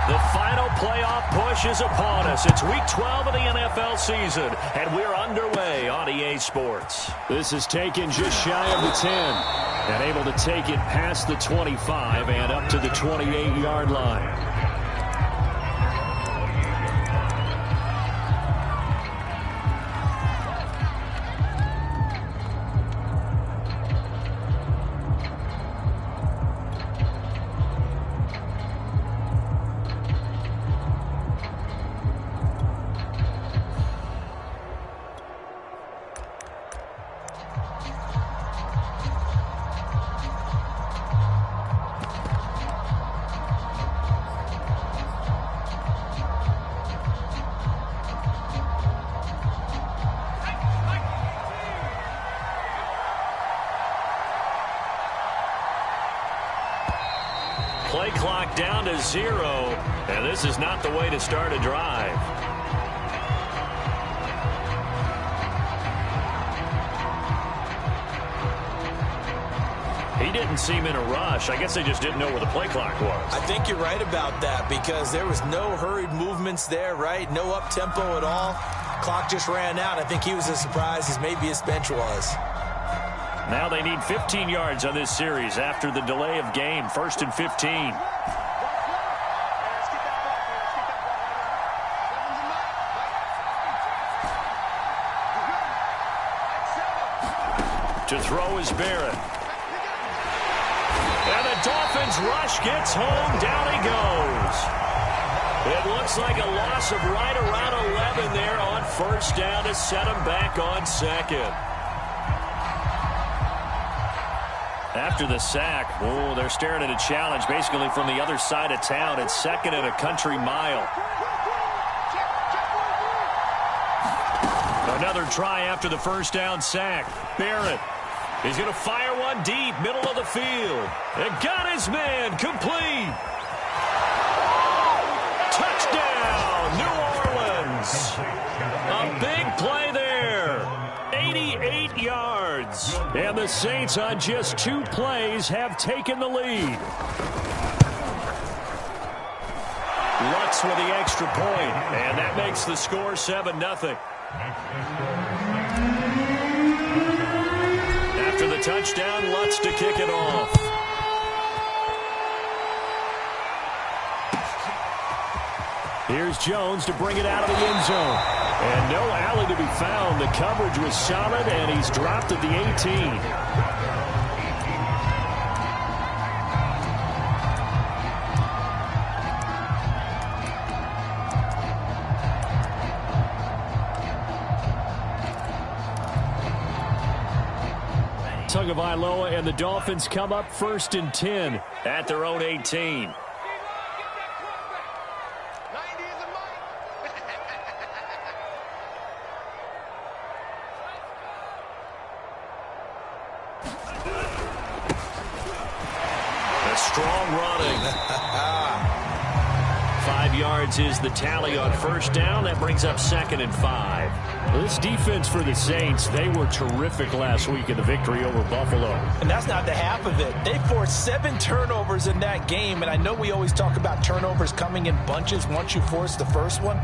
The final playoff push is upon us. It's Week 12 of the NFL season, and we're underway on EA Sports. This is taken just shy of the 10, and able to take it past the 25 and up to the 28-yard line. Play clock down to 0, and this is not the way to start a drive. He didn't seem in a rush. I guess they just didn't know where the play clock was. I think you're right about that because there was no hurried movements there, right? No up-tempo at all. Clock just ran out. I think he was as surprised as maybe his bench was. Now they need 15 yards on this series after the delay of game. 1st and 15. To throw is Barrett. And the Dolphins rush gets home. Down he goes. It looks like a loss of right around 11 there on 1st down to set him back on 2nd. After the sack, they're staring at a challenge basically from the other side of town. It's 2nd and a country mile. Another try after the 1st down sack. Barrett. He's going to fire one deep, middle of the field. And got his man, complete. Touchdown, New Orleans. A big play there. 88 yards. And the Saints on just 2 plays have taken the lead. Lutz with the extra point, and that makes the score 7-0. After the touchdown, Lutz to kick it off. Here's Jones to bring it out of the end zone. And no alley to be found. The coverage was solid, and he's dropped at the 18. Tagovailoa and the Dolphins come up 1st and 10 at their own 18. Strong running. 5 yards is the tally on 1st down. That brings up 2nd and 5. This defense for the Saints, they were terrific last week in the victory over Buffalo. And that's not the half of it. They forced 7 turnovers in that game, and I know we always talk about turnovers coming in bunches once you force the first one,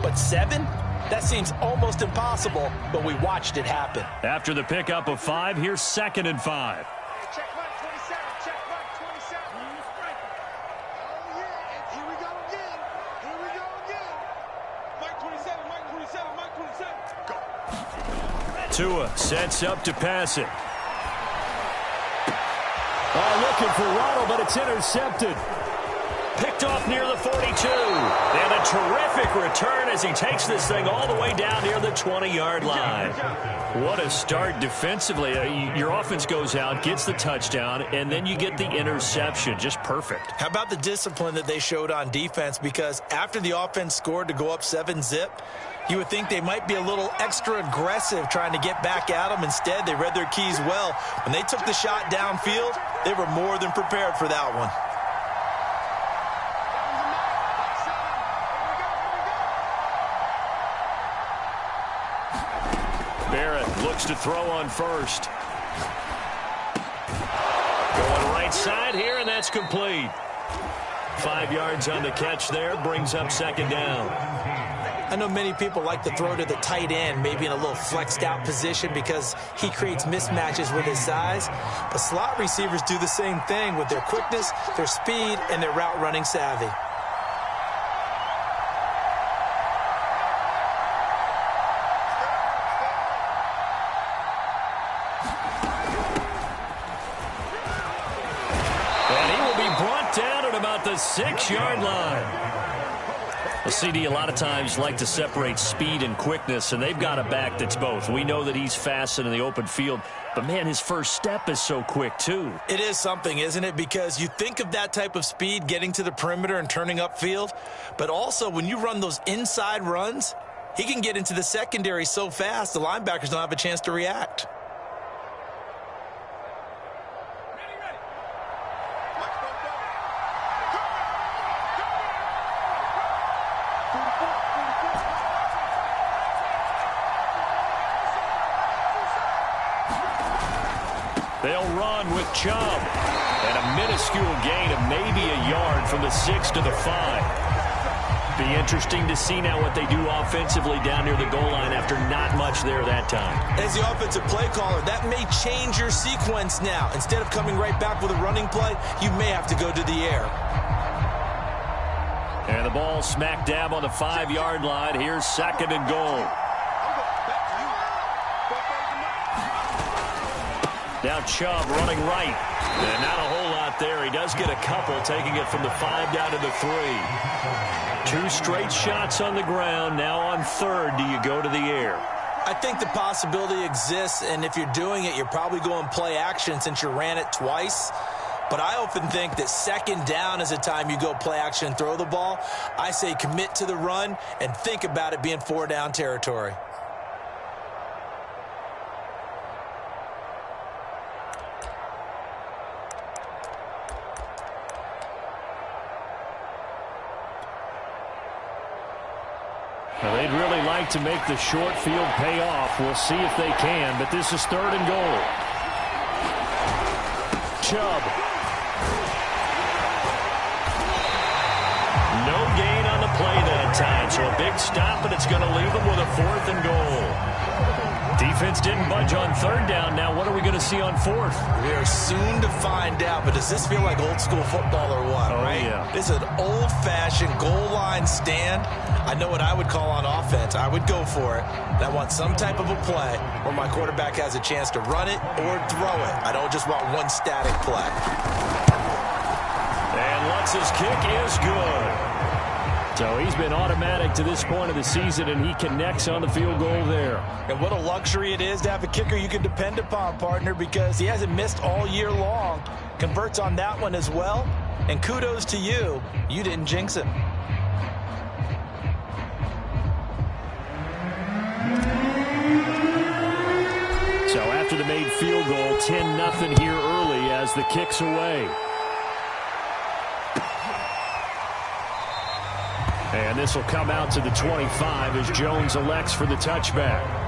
but 7? That seems almost impossible, but we watched it happen. After the pickup of 5, here's 2nd and 5. Tua sets up to pass it. Looking for Waddle, but it's intercepted. Picked off near the 42. And a terrific return as he takes this thing all the way down near the 20-yard line. What a start defensively. Your offense goes out, gets the touchdown, and then you get the interception. Just perfect. How about the discipline that they showed on defense? Because after the offense scored to go up 7-zip, you would think they might be a little extra aggressive trying to get back at them. Instead, they read their keys well. When they took the shot downfield, they were more than prepared for that one. Barrett looks to throw on 1st. Going right side here, and that's complete. 5 yards on the catch there, brings up second down. I know many people like to throw to the tight end, maybe in a little flexed out position because he creates mismatches with his size. But slot receivers do the same thing with their quickness, their speed, and their route running savvy. And he will be brought down at about the 6-yard line. Well, CD, a lot of times like to separate speed and quickness, and they've got a back that's both. We know that he's fast in the open field, but, man, his first step is so quick, too. It is something, isn't it? Because you think of that type of speed getting to the perimeter and turning upfield, but also when you run those inside runs, he can get into the secondary so fast the linebackers don't have a chance to react. They'll run with Chubb. And a minuscule gain of maybe a yard from the 6 to the 5. Be interesting to see now what they do offensively down near the goal line after not much there that time. As the offensive play caller, that may change your sequence now. Instead of coming right back with a running play, you may have to go to the air. And the ball smack dab on the 5-yard line. Here's second and goal. Now Chubb running right. And not a whole lot there. He does get a couple, taking it from the 5 down to the 3. 2 straight shots on the ground. Now on third, do you go to the air? I think the possibility exists, and if you're doing it, you're probably going play action since you ran it twice. But I often think that second down is a time you go play action and throw the ball. I say commit to the run and think about it being 4-down territory. Well, they'd really like to make the short field pay off. We'll see if they can, but this is third and goal. Chubb. No gain on the play that time, so a big stop, and it's going to leave them with a 4th and goal. Defense didn't budge on third down. Now what are we going to see on fourth? We are soon to find out, but does this feel like old school football or what, right? Yeah. This is an old-fashioned goal line stand. I know what I would call on offense. I would go for it. And I want some type of a play where my quarterback has a chance to run it or throw it. I don't just want one static play. And Lutz's kick is good. So he's been automatic to this point of the season, and he connects on the field goal there. And what a luxury it is to have a kicker you can depend upon, partner, because he hasn't missed all year long. Converts on that one as well. And kudos to you. You didn't jinx him. So after the made field goal, 10-0 here early as the kick's away. And this will come out to the 25 as Jones elects for the touchback.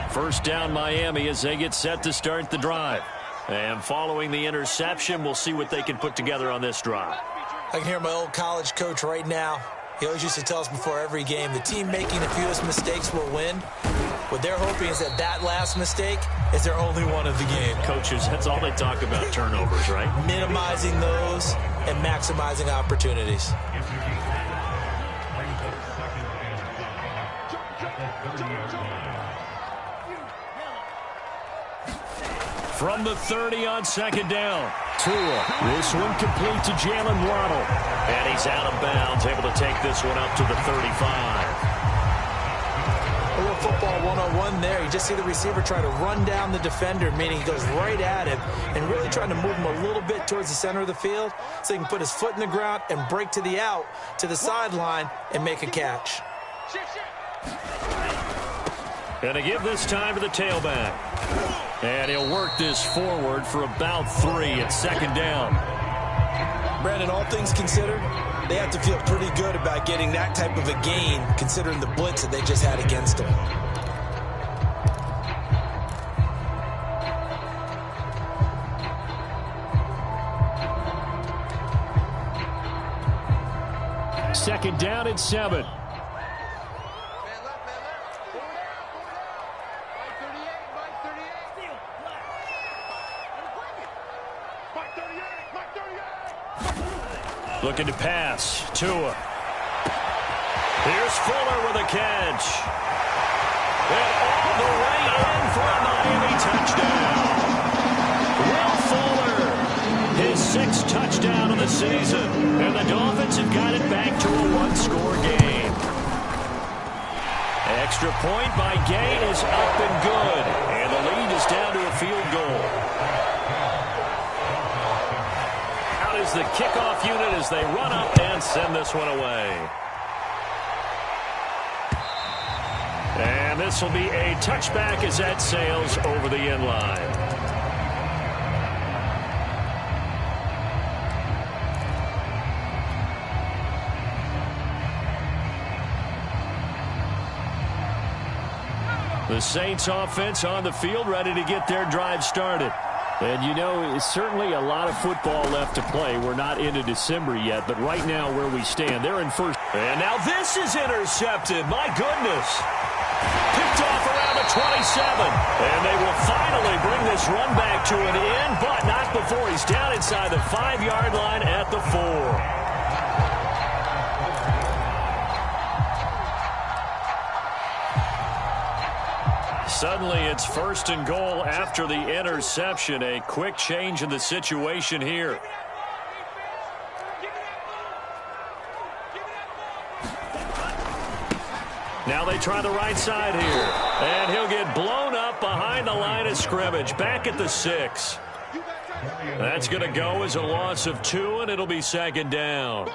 First down Miami as they get set to start the drive. And following the interception, we'll see what they can put together on this drive. I can hear my old college coach right now. He always used to tell us before every game, the team making the fewest mistakes will win. What they're hoping is that that last mistake is their only one of the game. Coaches, that's all they talk about, turnovers, right? Minimizing those and maximizing opportunities. From the 30 on second down. Tua. This one complete to Jalen Waddle. And he's out of bounds, able to take this one up to the 35. A little football 101 there. You just see the receiver try to run down the defender, meaning he goes right at him and really trying to move him a little bit towards the center of the field so he can put his foot in the ground and break to the out, to the sideline, and make a catch. Gonna give this time to the tailback. And he'll work this forward for about 3 at second down. Brandon, all things considered, they have to feel pretty good about getting that type of a gain considering the blitz that they just had against them. Second down and 7. Looking to pass. Tua. Here's Fuller with a catch. And all the way in for a Miami touchdown. Will Fuller, his 6th touchdown of the season. And the Dolphins have got it back to a 1-score game. Extra point by Gay is up and good. And the lead is down to a field goal. Is the kickoff unit as they run up and send this one away. And this will be a touchback as that sails over the end line. The Saints offense on the field ready to get their drive started. And, you know, it's certainly a lot of football left to play. We're not into December yet, but right now where we stand, they're in first. And now this is intercepted. My goodness. Picked off around the 27. And they will finally bring this run back to an end, but not before he's down inside the 5-yard line at the 4. Suddenly, it's 1st and goal after the interception. A quick change in the situation here. Now they try the right side here. And he'll get blown up behind the line of scrimmage. Back at the 6. That's going to go as a loss of 2, and it'll be 2nd down.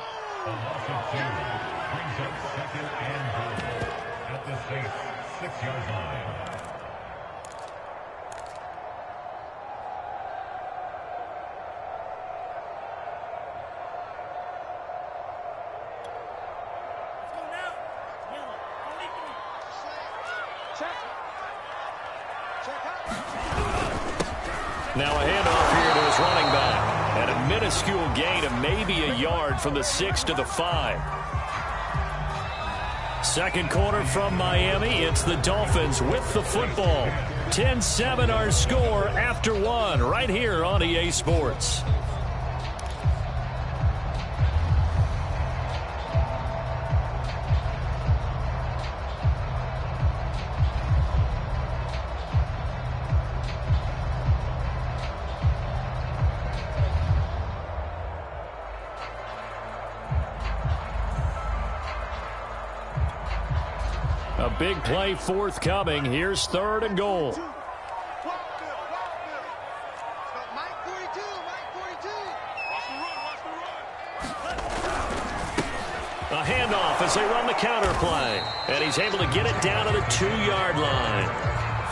Now a handoff here to his running back. And a minuscule gain of maybe a yard from the 6 to the 5. Second quarter from Miami. It's the Dolphins with the football. 10-7 our score after 1 right here on EA Sports. A big play forthcoming. Here's 3rd and goal. A handoff as they run the counter play. And he's able to get it down to the 2-yard line.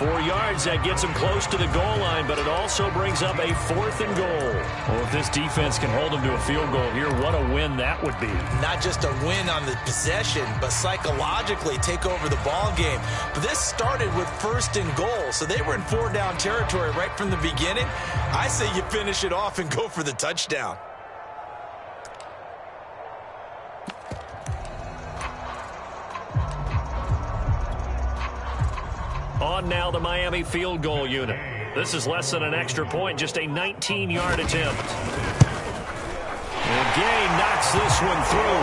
4 yards, that gets him close to the goal line, but it also brings up a 4th and goal. Well, if this defense can hold them to a field goal here, what a win that would be. Not just a win on the possession, but psychologically take over the ball game. But this started with 1st and goal, so they were in 4-down territory right from the beginning. I say you finish it off and go for the touchdown. On now the Miami field goal unit. This is less than an extra point, just a 19-yard attempt. And Gay knocks this one through,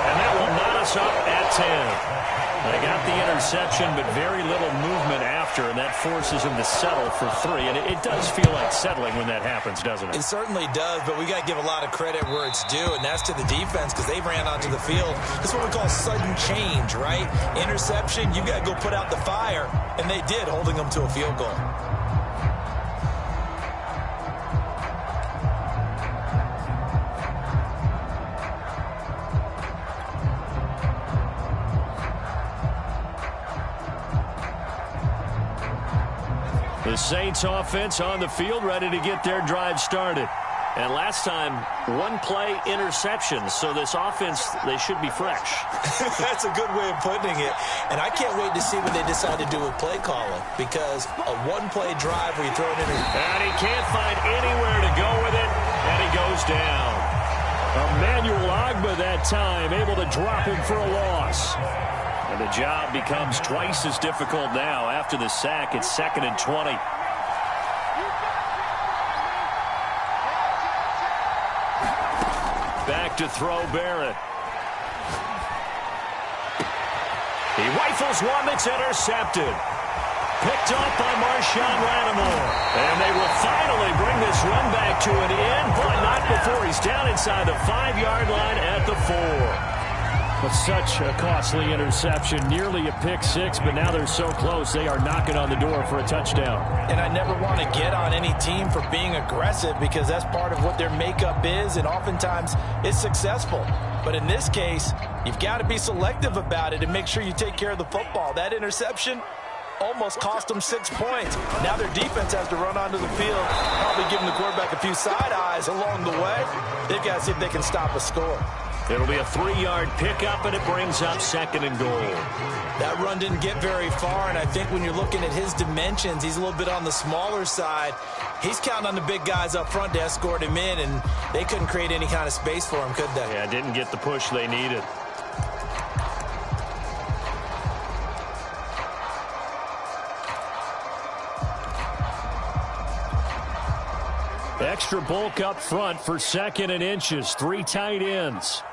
and that will knot us up at 10. They got the interception, but very little movement after, and that forces him to settle for 3. And it does feel like settling when that happens, doesn't it? It certainly does, but we got to give a lot of credit where it's due, and that's to the defense because they ran onto the field. That's what we call sudden change, right? Interception, you got to go put out the fire, and they did, holding them to a field goal. The Saints offense on the field, ready to get their drive started. And last time, one play interception. So this offense, they should be fresh. That's a good way of putting it. And I can't wait to see what they decide to do with play calling. Because a one-play drive where you throw it in. And he can't find anywhere to go with it. And he goes down. Emmanuel Ogbah that time, able to drop him for a loss. And the job becomes twice as difficult now. After the sack, it's 2nd and 20. Back to throw Barrett. He rifles one that's intercepted. Picked off by Marshawn Lattimore. And they will finally bring this run back to an end, but not before he's down inside the 5-yard line at the 4. But such a costly interception, nearly a pick six, but now they're so close they are knocking on the door for a touchdown. And I never want to get on any team for being aggressive because that's part of what their makeup is, and oftentimes it's successful. But in this case, you've got to be selective about it and make sure you take care of the football. That interception almost cost them 6 points. Now their defense has to run onto the field, probably giving the quarterback a few side eyes along the way. They've got to see if they can stop a score. It'll be a 3-yard pickup, and it brings up 2nd and goal. That run didn't get very far, and I think when you're looking at his dimensions, he's a little bit on the smaller side. He's counting on the big guys up front to escort him in, and they couldn't create any kind of space for him, could they? Yeah, didn't get the push they needed. Extra bulk up front for 2nd and inches. 3 tight ends.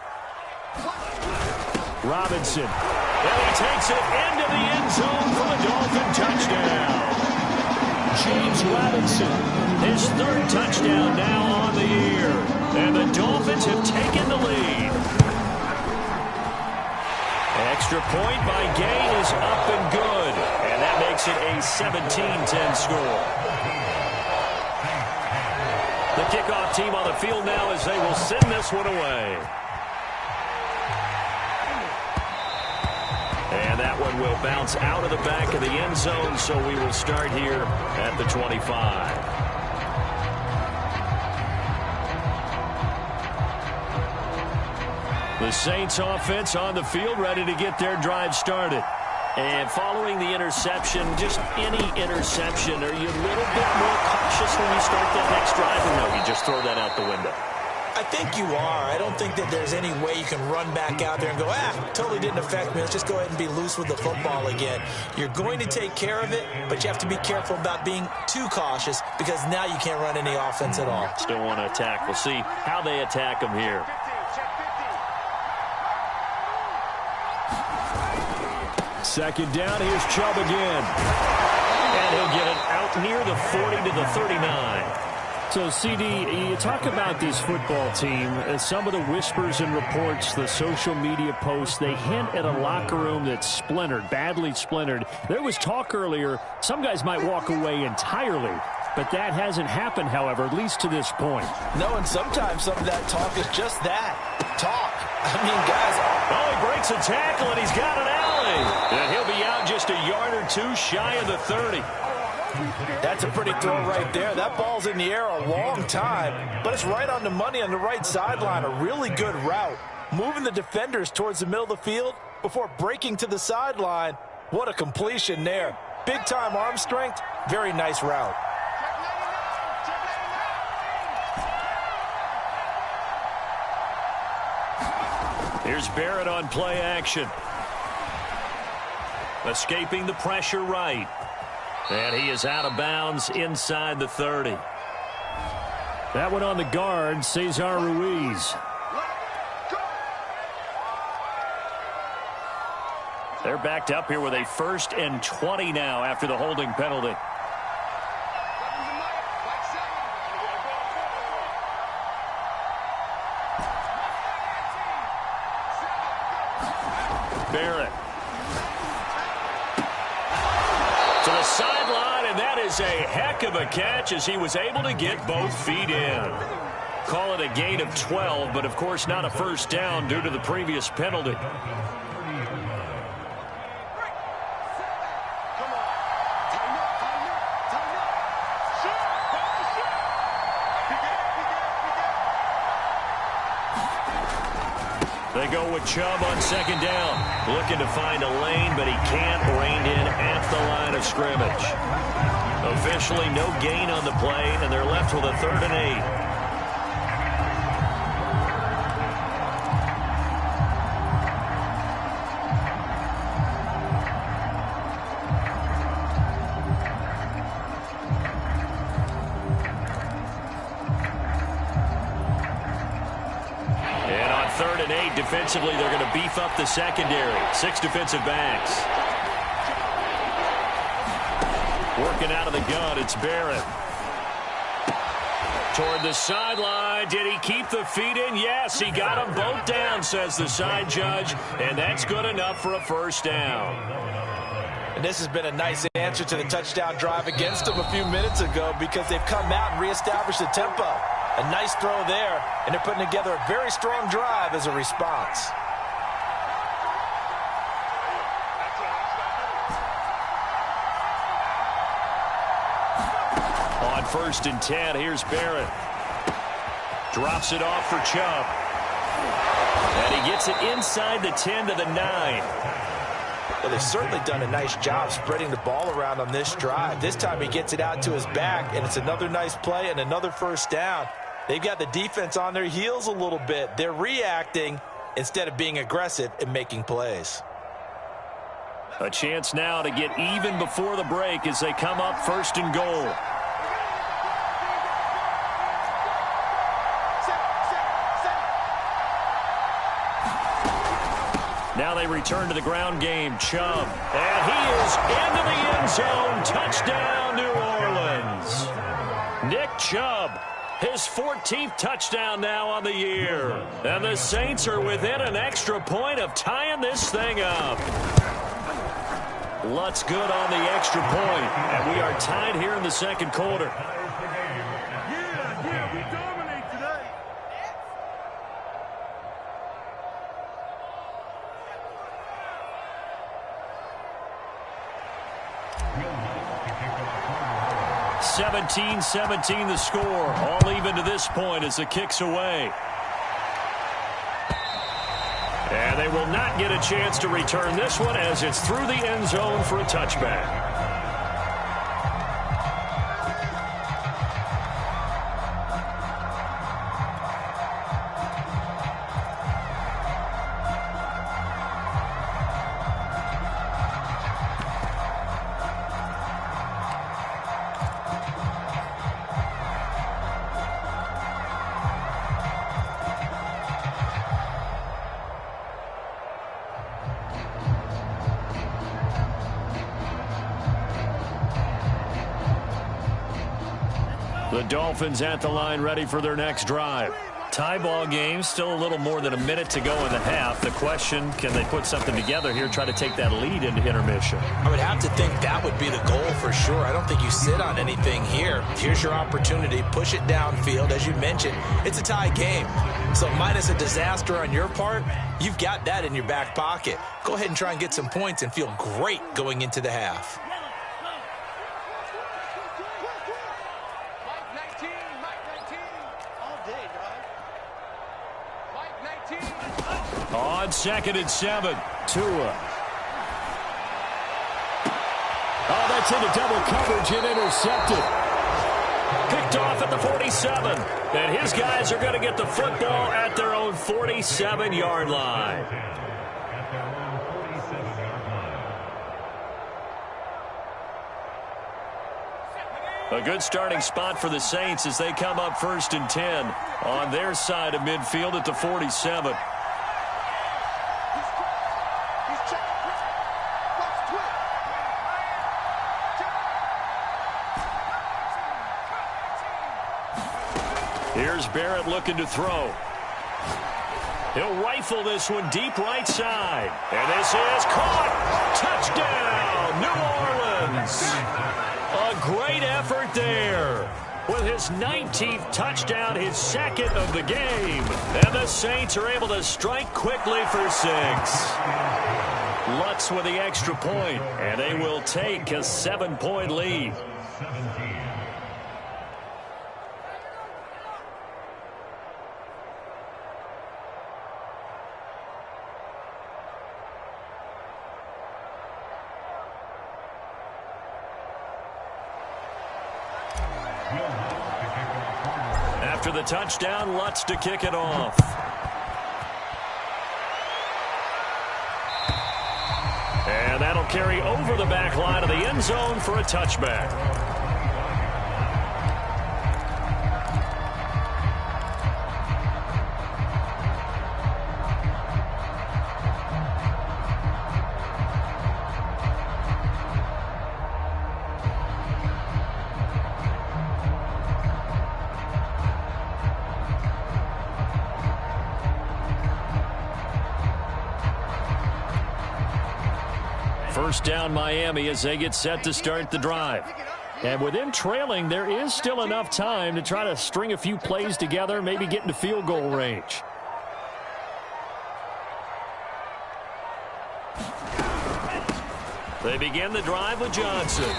Robinson. And he takes it into the end zone for the Dolphin touchdown. James Robinson, his 3rd touchdown now on the year. And the Dolphins have taken the lead. Extra point by Gay is up and good. And that makes it a 17-10 score. The kickoff team on the field now as they will send this one away. And that one will bounce out of the back of the end zone, so we will start here at the 25. The Saints offense on the field, ready to get their drive started. And following the interception, just any interception, are you a little bit more cautious when you start that next drive, or no, you just throw that out the window? I think you are. I don't think that there's any way you can run back out there and go, totally didn't affect me. Let's just go ahead and be loose with the football again. You're going to take care of it, but you have to be careful about being too cautious because now you can't run any offense at all. Still want to attack. We'll see how they attack them here. Second down, here's Chubb again. And he'll get it out near the 40 to the 39. So, CD, you talk about this football team, and some of the whispers and reports, the social media posts, they hint at a locker room that's splintered, badly splintered. There was talk earlier, some guys might walk away entirely, but that hasn't happened, however, at least to this point. No, and sometimes some of that talk is just that, talk. I mean, guys. Oh, he breaks a tackle, and he's got an alley. And he'll be out just a yard or two shy of the 30. That's a pretty throw right there. That ball's in the air a long time, but it's right on the money on the right sideline. A really good route. Moving the defenders towards the middle of the field before breaking to the sideline. What a completion there. Big-time arm strength. Very nice route. Here's Barrett on play action. Escaping the pressure right. And he is out of bounds inside the 30. That one on the guard, Cesar Ruiz. They're backed up here with a 1st and 20 now after the holding penalty. Barrett. To the sideline, and that is a heck of a catch as he was able to get both feet in. Call it a gain of 12, but of course not a first down due to the previous penalty. They go with Chubb on second down. Looking to find a lane, but he can't. Reined in at the line of scrimmage. Officially no gain on the play, and they're left with a 3rd and 8. Defensively, they're going to beef up the secondary. 6 defensive backs. Working out of the gun, it's Barrett. Toward the sideline. Did he keep the feet in? Yes, he got them both down, says the side judge. And that's good enough for a 1st down. And this has been a nice answer to the touchdown drive against them a few minutes ago because they've come out and reestablished the tempo. A nice throw there, and they're putting together a very strong drive as a response. On 1st and 10, here's Barrett. Drops it off for Chubb. And he gets it inside the 10 to the 9. Well, they've certainly done a nice job spreading the ball around on this drive. This time he gets it out to his back, and it's another nice play and another 1st down. They've got the defense on their heels a little bit. They're reacting instead of being aggressive and making plays. A chance now to get even before the break as they come up 1st and goal. Now they return to the ground game. Chubb. And he is into the end zone. Touchdown, New Orleans. Nick Chubb. His 14th touchdown now on the year. And the Saints are within an extra point of tying this thing up. Lutz good on the extra point. And we are tied here in the 2nd quarter. Yeah, we dominate today. 17-17 the score. All even to this point as the kick's away. And they will not get a chance to return this one as it's through the end zone for a touchback. The Dolphins at the line ready for their next drive. Tie ball game, still a little more than a minute to go in the half. The question, can they put something together here, try to take that lead into intermission? I would have to think that would be the goal for sure. I don't think you sit on anything here. Here's your opportunity. Push it downfield. As you mentioned, it's a tie game. So minus a disaster on your part, you've got that in your back pocket. Go ahead and try and get some points and feel great going into the half. On 2nd and 7, Tua. Oh, that's into double coverage and intercepted. Picked off at the 47. And his guys are going to get the football at their own 47-yard line. A good starting spot for the Saints as they come up 1st and 10 on their side of midfield at the 47. Here's Barrett looking to throw. He'll rifle this one deep right side. And this is caught. Touchdown, New Orleans. A great effort there. With his 19th touchdown, his 2nd of the game. And the Saints are able to strike quickly for 6. Lutz with the extra point, and they will take a 7-point lead. After the touchdown, Lutz to kick it off. And that'll carry over the back line of the end zone for a touchback. First down Miami as they get set to start the drive. And with them trailing, there is still enough time to try to string a few plays together, maybe get into field goal range. They begin the drive with Johnson.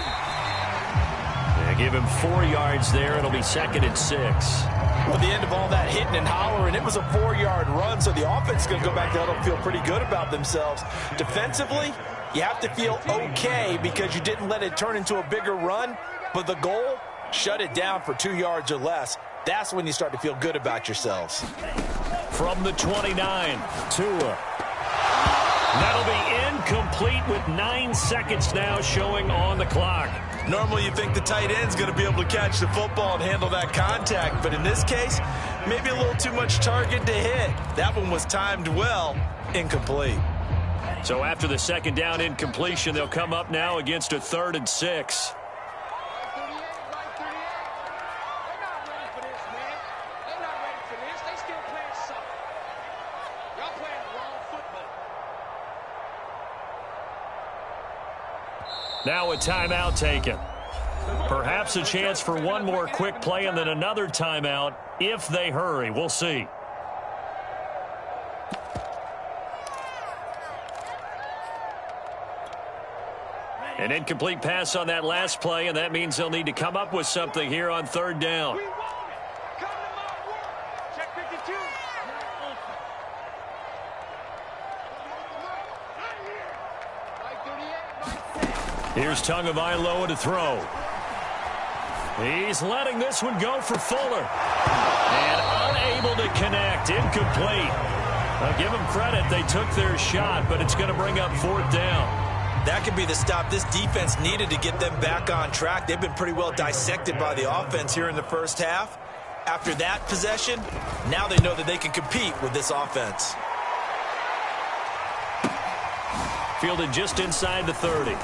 They give him 4 yards there. It'll be 2nd and 6. At the end of all that hitting and hollering, it was a 4-yard run, so the offense is going to go back there and feel pretty good about themselves. Defensively, you have to feel okay because you didn't let it turn into a bigger run, but the goal, shut it down for 2 yards or less. That's when you start to feel good about yourselves. From the 29, Tua. That'll be incomplete with 9 seconds now showing on the clock. Normally you think the tight end's going to be able to catch the football and handle that contact, but in this case, maybe a little too much target to hit. That one was timed well, incomplete. So after the second down incompletion, they'll come up now against a 3rd and 6. Now a timeout taken. Perhaps a chance for one more quick play and then another timeout if they hurry. We'll see. An incomplete pass on that last play, and that means they'll need to come up with something here on 3rd down. Here's Tagovailoa to throw. He's letting this one go for Fuller. And unable to connect. Incomplete. I'll give them credit. They took their shot, but it's going to bring up 4th down. That could be the stop this defense needed to get them back on track. They've been pretty well dissected by the offense here in the first half. After that possession, now they know that they can compete with this offense. Fielded just inside the 30.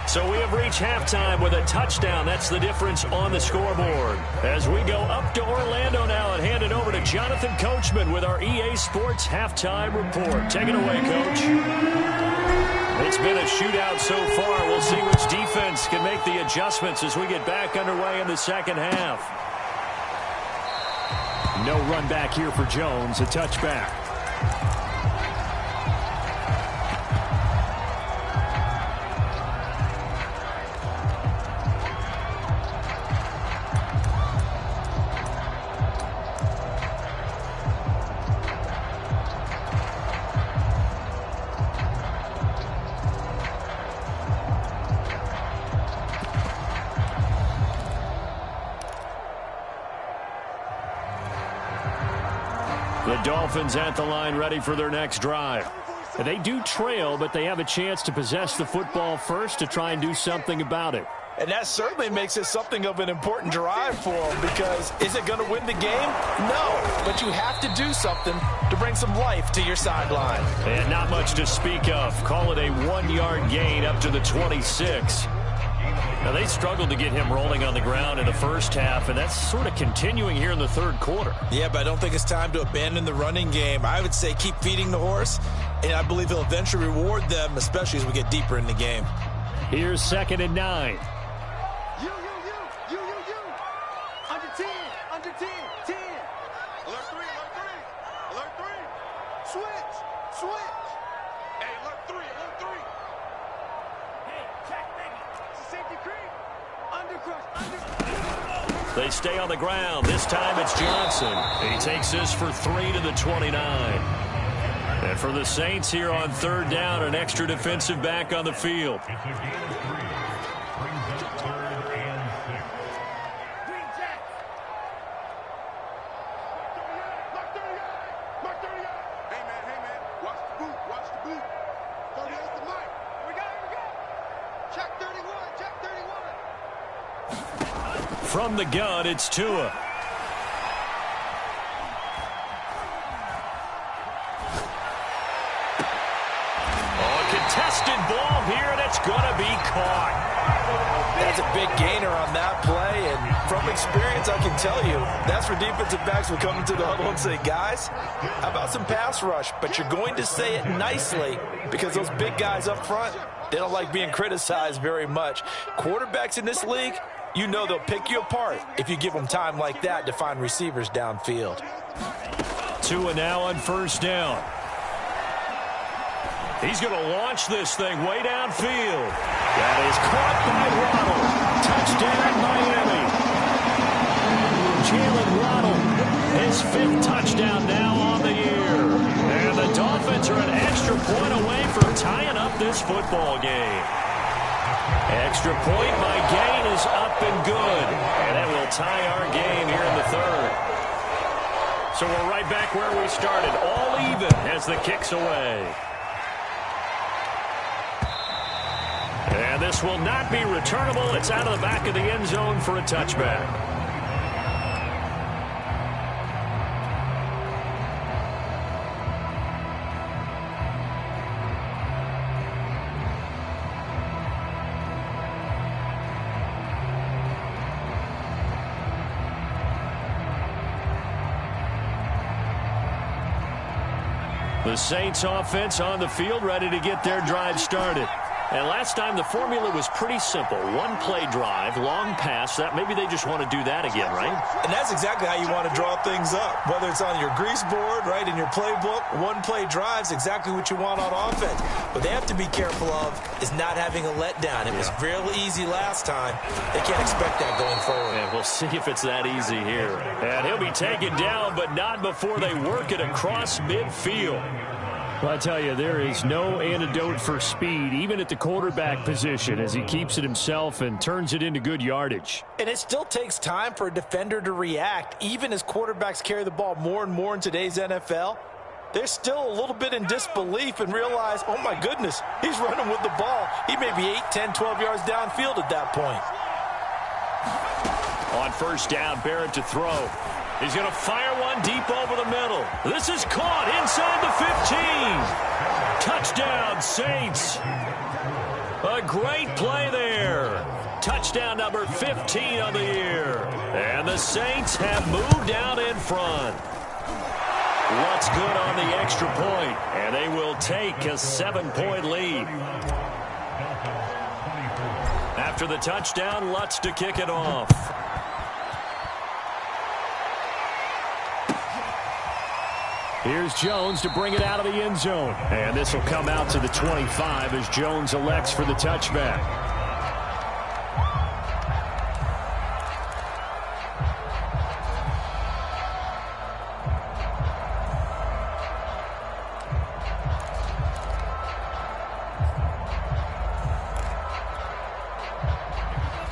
So we have reached halftime with a touchdown. That's the difference on the scoreboard. As we go up to Orlando now and hand it over to Jonathan Coachman with our EA Sports Halftime Report. Take it away, Coach. It's been a shootout so far. We'll see which defense can make the adjustments as we get back underway in the second half. No run back here for Jones. A touchback. The Dolphins at the line ready for their next drive. They do trail, but they have a chance to possess the football first to try and do something about it. And that certainly makes it something of an important drive for them because is it going to win the game? No, but you have to do something to bring some life to your sideline. And not much to speak of. Call it a 1-yard gain up to the 26. Now, they struggled to get him rolling on the ground in the first half, and that's sort of continuing here in the third quarter. Yeah, but I don't think it's time to abandon the running game. I would say keep feeding the horse, and I believe he'll eventually reward them, especially as we get deeper in the game. Here's 2nd and 9. You. Under 10, 10. Alert 3. Switch. Hey, alert 3. Hey, check, baby. It's a safety creep. Under. They stay on the ground. This time it's Johnson. He takes this for 3 to the 29. And And for the Saints here on third down, an extra defensive back on the field. From the gun, it's Tua. Contested ball here, and it's going to be caught. That's a big gainer on that play, and from experience, I can tell you, that's where defensive backs will come into the huddle and say, guys, how about some pass rush? But you're going to say it nicely because those big guys up front, they don't like being criticized very much. Quarterbacks in this league, you know they'll pick you apart if you give them time like that to find receivers downfield. Tua now on first down. He's going to launch this thing way downfield. That is caught by Waddle. Touchdown, Miami. Jalen Waddle, his 5th touchdown now on the year. And the Dolphins are an extra point away from tying up this football game. Extra point by Gain is up and good. And that will tie our game here in the third. So we're right back where we started. All even as the kick's away. And this will not be returnable. It's out of the back of the end zone for a touchback. The Saints offense on the field, ready to get their drive started. And last time the formula was pretty simple. One play drive, long pass. That maybe they just want to do that again, right? And that's exactly how you want to draw things up. Whether it's on your grease board, right, in your playbook, one play drive's exactly what you want on offense. What they have to be careful of is not having a letdown. It was real easy last time. They can't expect that going forward. And we'll see if it's that easy here. And he'll be taken down, but not before they work it across midfield. Well, I tell you, there is no antidote for speed, even at the quarterback position, as he keeps it himself and turns it into good yardage. And it still takes time for a defender to react, even as quarterbacks carry the ball more and more in today's NFL. They're still a little bit in disbelief and realize, oh, my goodness, he's running with the ball. He may be 8, 10, 12 yards downfield at that point. On first down, Barrett to throw. He's going to fire one deep over the middle. This is caught inside the 15. Touchdown, Saints. A great play there. Touchdown number 15 of the year. And the Saints have moved out in front. Lutz good on the extra point, and they will take a 7-point lead. After the touchdown, Lutz to kick it off. Here's Jones to bring it out of the end zone. And this will come out to the 25 as Jones elects for the touchback.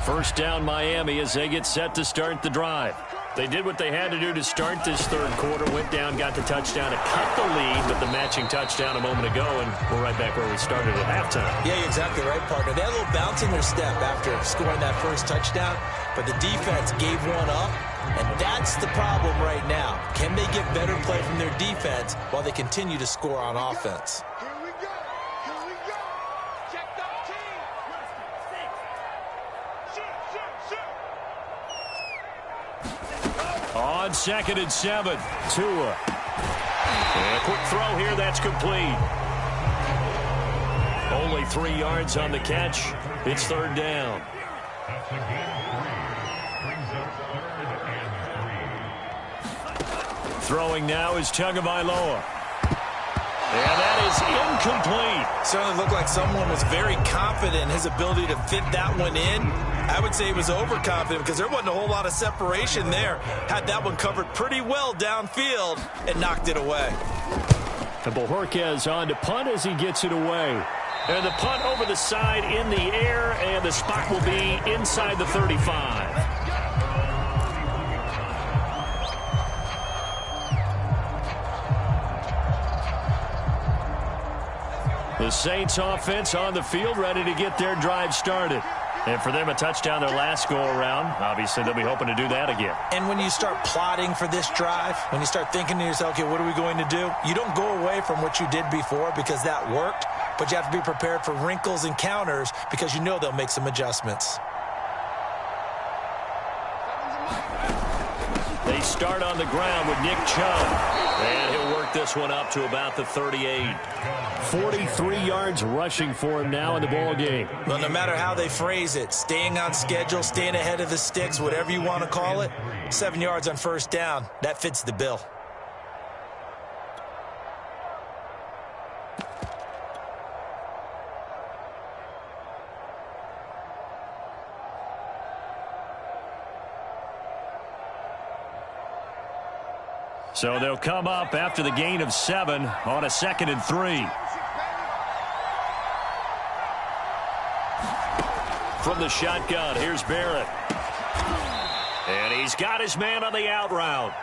First down, Miami, as they get set to start the drive. They did what they had to do to start this third quarter, went down, got the touchdown to cut the lead, but the matching touchdown a moment ago, and we're right back where we started at halftime. Yeah, you're exactly right, partner. They had a little bounce in their step after scoring that first touchdown, but the defense gave one up, and that's the problem right now. Can they get better play from their defense while they continue to score on offense? On 2nd and 7, Tua. And a quick throw here, that's complete. Only 3 yards on the catch. It's third down. Throwing now is Tagovailoa. And that is incomplete. Certainly looked like someone was very confident in his ability to fit that one in. I would say he was overconfident because there wasn't a whole lot of separation there. Had that one covered pretty well downfield and knocked it away. And Bojorquez on to punt as he gets it away. And the punt over the side in the air, and the spot will be inside the 35. The Saints offense on the field, ready to get their drive started. And for them, a touchdown their last go-around. Obviously, they'll be hoping to do that again. And when you start plotting for this drive, when you start thinking to yourself, okay, what are we going to do? You don't go away from what you did before because that worked, but you have to be prepared for wrinkles and counters because you know they'll make some adjustments. They start on the ground with Nick Chubb. And he'll work this one up to about the 38. 43 yards rushing for him now in the ball game. Well, no matter how they phrase it, staying on schedule, staying ahead of the sticks, whatever you want to call it, 7 yards on first down, that fits the bill. So they'll come up after the gain of 7 on a 2nd and 3. From the shotgun, here's Barrett. And he's got his man on the out route.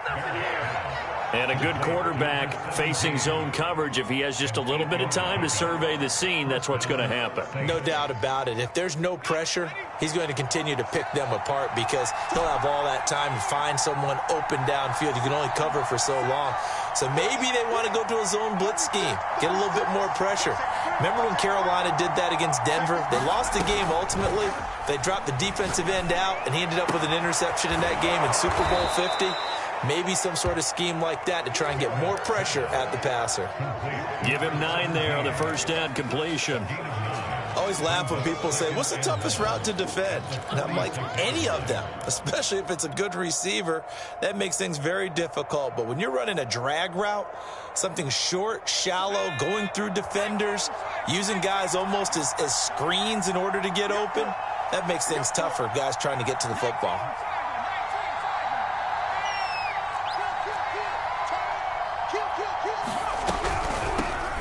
And a good quarterback facing zone coverage. If he has just a little bit of time to survey the scene, that's what's going to happen. No doubt about it. If there's no pressure, he's going to continue to pick them apart because he'll have all that time to find someone open downfield. You can only cover for so long. So maybe they want to go to a zone blitz scheme, get a little bit more pressure. Remember when Carolina did that against Denver? They lost the game ultimately. They dropped the defensive end out, and he ended up with an interception in that game in Super Bowl 50. Maybe some sort of scheme like that to try and get more pressure at the passer. Give him 9 there on the first down completion. I always laugh when people say, what's the toughest route to defend? And I'm like, any of them, especially if it's a good receiver. That makes things very difficult. But when you're running a drag route, something short, shallow, going through defenders, using guys almost as screens in order to get open, that makes things tough for guys trying to get to the football.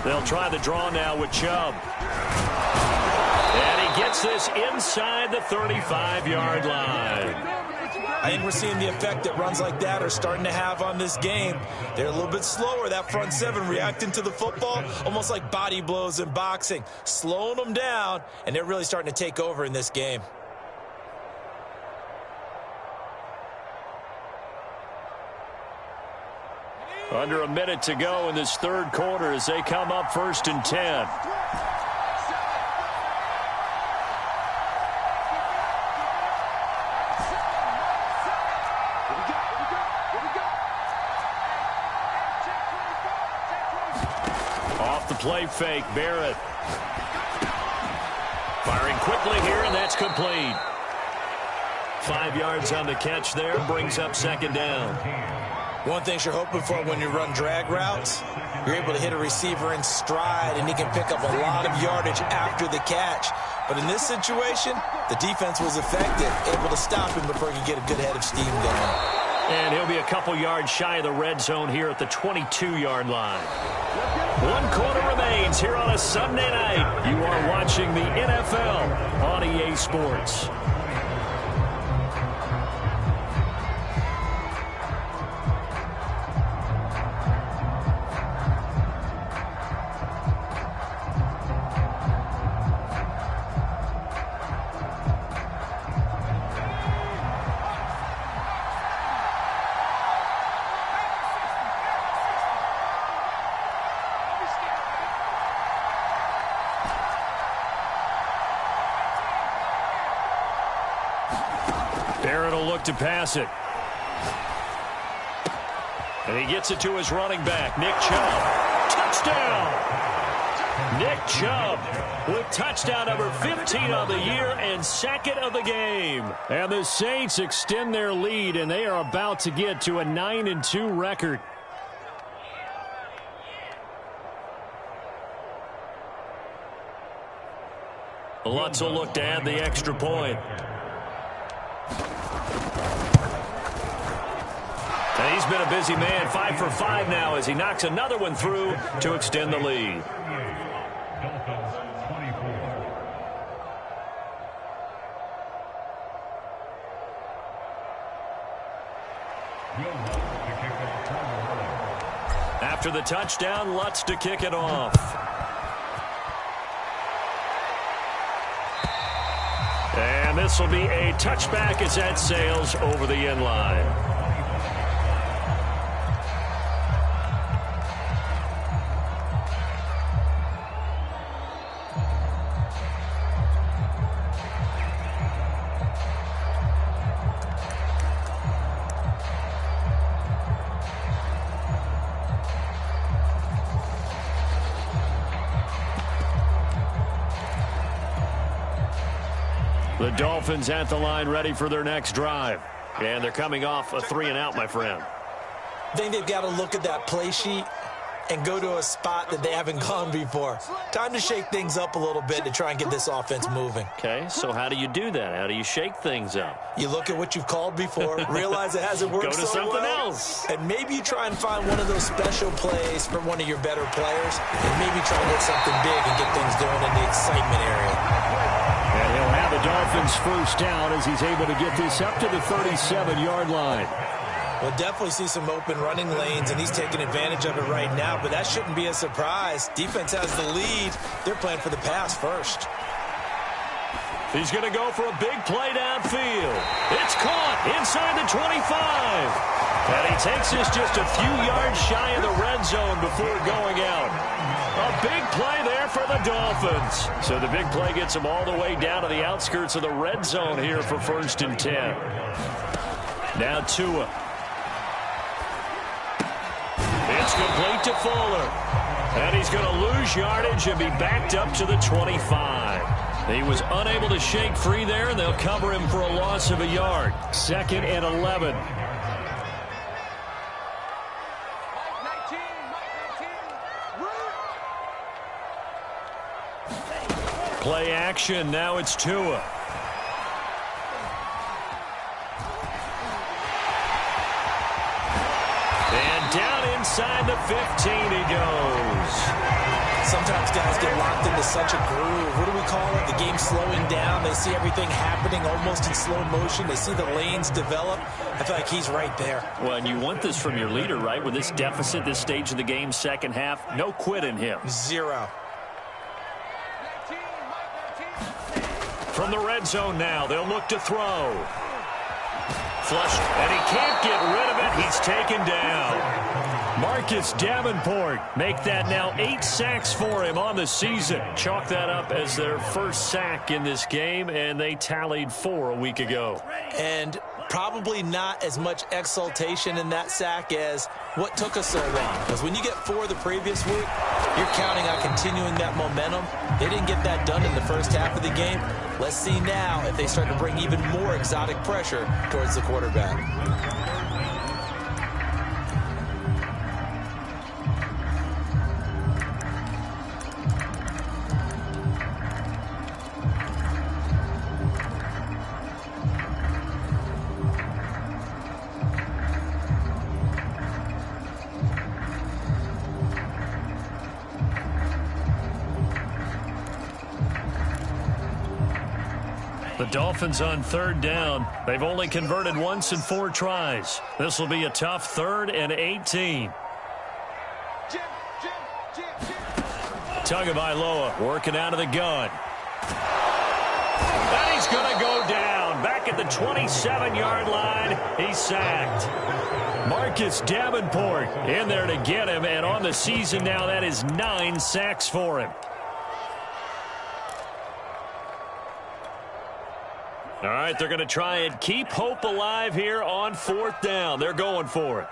They'll try the draw now with Chubb. And he gets this inside the 35-yard line. I think we're seeing the effect that runs like that are starting to have on this game. They're a little bit slower, that front seven reacting to the football, almost like body blows in boxing, slowing them down, and they're really starting to take over in this game. Under a minute to go in this third quarter as they come up 1st and 10. Off the play fake, Barrett. Firing quickly here, and that's complete. 5 yards on the catch there, brings up 2nd down. One thing you're hoping for when you run drag routes, you're able to hit a receiver in stride, and he can pick up a lot of yardage after the catch. But in this situation, the defense was effective, able to stop him before he could get a good head of steam going. And he'll be a couple yards shy of the red zone here at the 22-yard line. 1 quarter remains here on a Sunday night. You are watching the NFL on EA Sports. Barrett will look to pass it. And he gets it to his running back, Nick Chubb. Touchdown! Nick Chubb with touchdown number 15 on the year and 2nd of the game. And the Saints extend their lead, and they are about to get to a 9-2 record. Lutz will look to add the extra point. And he's been a busy man, 5 for 5 now as he knocks another one through to extend the lead. After the touchdown, Lutz to kick it off. And this will be a touchback as that sails over the end line. The Dolphins at the line ready for their next drive. And they're coming off a 3-and-out, my friend. I think they've got to look at that play sheet and go to a spot that they haven't gone before. Time to shake things up a little bit to try and get this offense moving. Okay, so how do you do that? How do you shake things up? You look at what you've called before, realize it hasn't worked Go to so something well, else. and maybe you try and find one of those special plays for one of your better players, and maybe try to hit something big and get things going in the excitement area. And he'll have the Dolphins first down as he's able to get this up to the 37-yard line. We'll definitely see some open running lanes, and he's taking advantage of it right now, but that shouldn't be a surprise. Defense has the lead. They're playing for the pass first. He's going to go for a big play downfield. It's caught inside the 25. And he takes this just a few yards shy of the red zone before going out. A big play there for the Dolphins. So the big play gets them all the way down to the outskirts of the red zone here for 1st and 10. Now Tua. It's complete to Fuller. And he's going to lose yardage and be backed up to the 25. He was unable to shake free there, and they'll cover him for a loss of a yard. 2nd and 11. Play action. Now it's Tua. And down inside the 15 he goes. Sometimes guys get locked into such a groove. What do we call it? The game slowing down. They see everything happening almost in slow motion. They see the lanes develop. I feel like he's right there. Well, and you want this from your leader, right? With this deficit, this stage of the game, second half, no quit in him. 0. From the red zone now, they'll look to throw. Flush, and he can't get rid of it. He's taken down. Marcus Davenport make that now 8 sacks for him on the season. Chalk that up as their first sack in this game, and they tallied 4 a week ago. And probably not as much exultation in that sack as what took us so long. Because when you get 4 the previous week, you're counting on continuing that momentum. They didn't get that done in the first half of the game. Let's see now if they start to bring even more exotic pressure towards the quarterback. The Dolphins on 3rd down. They've only converted once in 4 tries. This will be a tough 3rd and 18. Tagovailoa working out of the gun. And he's going to go down. Back at the 27-yard line, he's sacked. Marcus Davenport in there to get him, and on the season now, that is 9 sacks for him. All right, they're going to try and keep hope alive here on 4th down. They're going for it.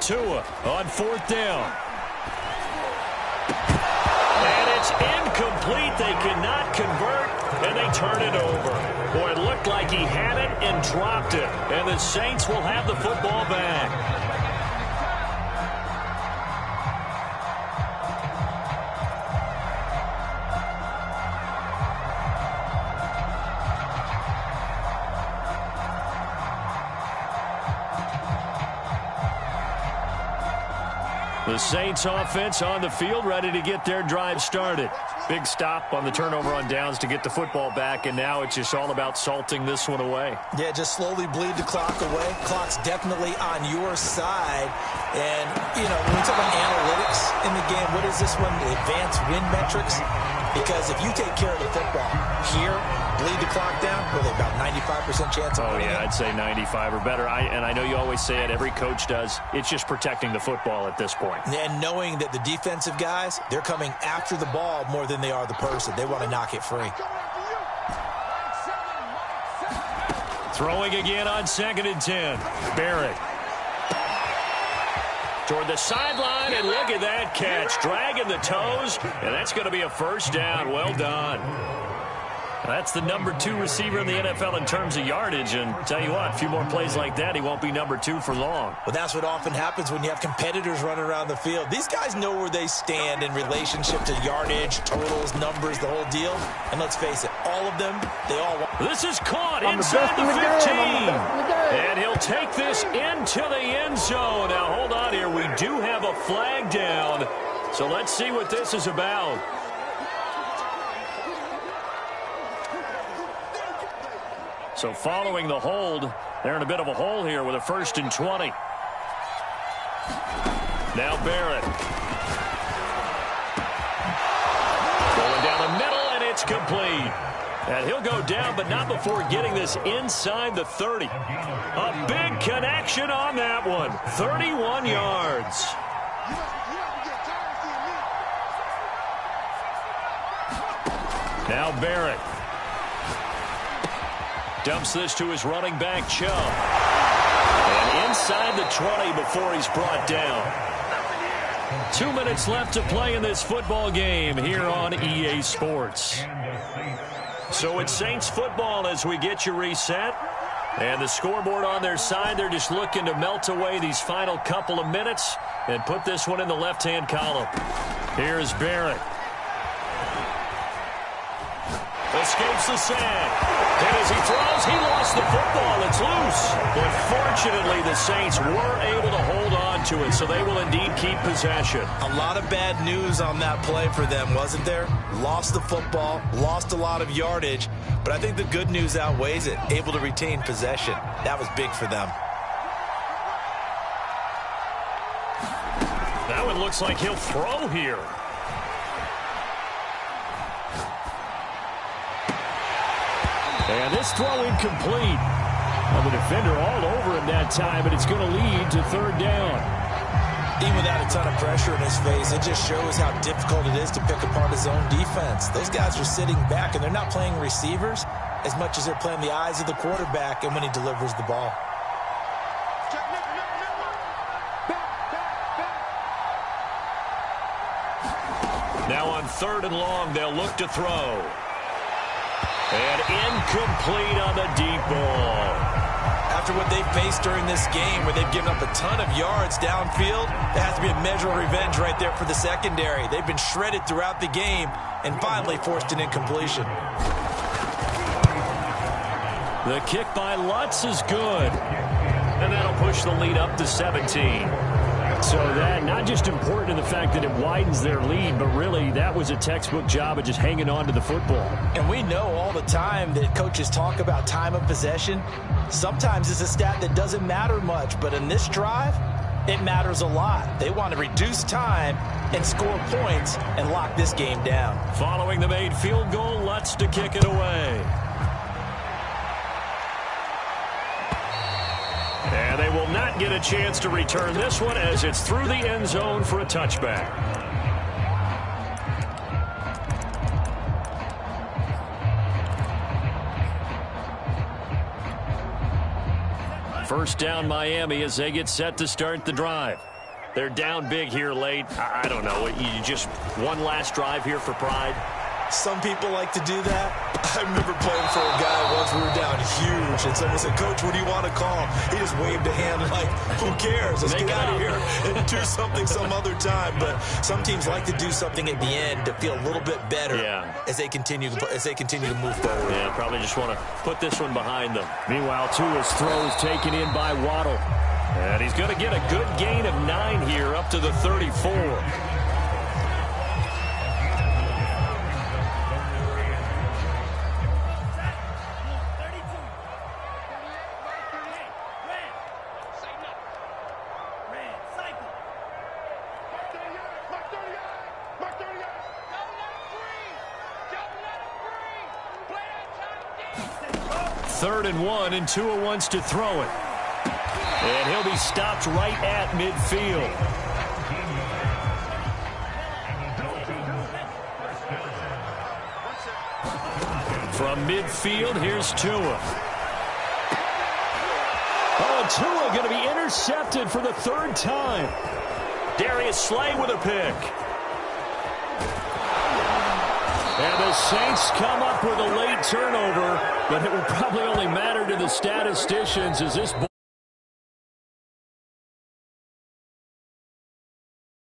Tua on 4th down. And it's incomplete. They cannot convert, and they turn it over. Boy, it looked like he had it and dropped it. And the Saints will have the football back. The Saints offense on the field, ready to get their drive started. Big stop on the turnover on downs to get the football back, and now it's just all about salting this one away. Yeah, just slowly bleed the clock away. Clock's definitely on your side. And, you know, when we talk about analytics in the game, what is this one? The advanced win metrics? Because if you take care of the football here, bleed the clock down, with about 95% chance of winning. Oh, yeah, I'd say 95 or better. And I know you always say it, every coach does. It's just protecting the football at this point. And knowing that the defensive guys, they're coming after the ball more than they are the person. They want to knock it free. Throwing again on 2nd and 10. Barrett. Toward the sideline, and look at that catch. Dragging the toes, and that's going to be a first down. Well done. That's the number 2 receiver in the NFL in terms of yardage, and tell you what, a few more plays like that, he won't be number 2 for long. Well, that's what often happens when you have competitors running around the field. These guys know where they stand in relationship to yardage, totals, numbers, the whole deal. And let's face it, all of them, they all want. This is caught inside the 15. And he'll take this into the end zone. Now, hold on here. We do have a flag down, so let's see what this is about. So following the hold, they're in a bit of a hole here with a 1st and 20. Now Barrett. Going down the middle, and it's complete. And he'll go down, but not before getting this inside the 30. A big connection on that one. 31 yards. Now Barrett. Dumps this to his running back, Chubb. And inside the 20 before he's brought down. 2 minutes left to play in this football game here on EA Sports. So it's Saints football as we get you reset. And the scoreboard on their side, they're just looking to melt away these final couple of minutes and put this one in the left-hand column. Here's Barrett. Escapes the sack. And as he throws, he lost the football. It's loose. But fortunately, the Saints were able to hold on to it, so they will indeed keep possession. A lot of bad news on that play for them, wasn't there? Lost the football, lost a lot of yardage, but I think the good news outweighs it. Able to retain possession. That was big for them. That one looks like he'll throw here. And this throw incomplete. Well, the defender all over him that time, but it's going to lead to 3rd down. Even without a ton of pressure in his face, it just shows how difficult it is to pick apart his own defense. Those guys are sitting back, and they're not playing receivers as much as they're playing the eyes of the quarterback and when he delivers the ball. Now on 3rd and long, they'll look to throw. And incomplete on the deep ball. After what they've faced during this game, where they've given up a ton of yards downfield, there has to be a measure of revenge right there for the secondary. They've been shredded throughout the game and finally forced an incompletion. The kick by Lutz is good. And that'll push the lead up to 17. So that, not just important in the fact that it widens their lead, but really that was a textbook job of just hanging on to the football. And we know all the time that coaches talk about time of possession. Sometimes it's a stat that doesn't matter much, but in this drive, it matters a lot. They want to reduce time and score points and lock this game down. Following the made field goal, Lutz to kick it away. And they will not get a chance to return this one as it's through the end zone for a touchback. First down Miami as they get set to start the drive. They're down big here late. I don't know. You just one last drive here for pride. Some people like to do that. I remember playing for a guy once. We were down huge, and someone said, "Coach, what do you want to call?" He just waved a hand like, "Who cares? Let's get out of here and do something some other time." But some teams like to do something at the end to feel a little bit better as they continue to move forward. Yeah, probably just want to put this one behind them. Meanwhile, Tua's throw is taken in by Waddle. And he's going to get a good gain of 9 here up to the 34. Third and 1, and Tua wants to throw it. And he'll be stopped right at midfield. From midfield, here's Tua. Oh, and Tua going to be intercepted for the 3rd time. Darius Slay with a pick. And the Saints come up with a late turnover, but it will probably only matter to the statisticians as this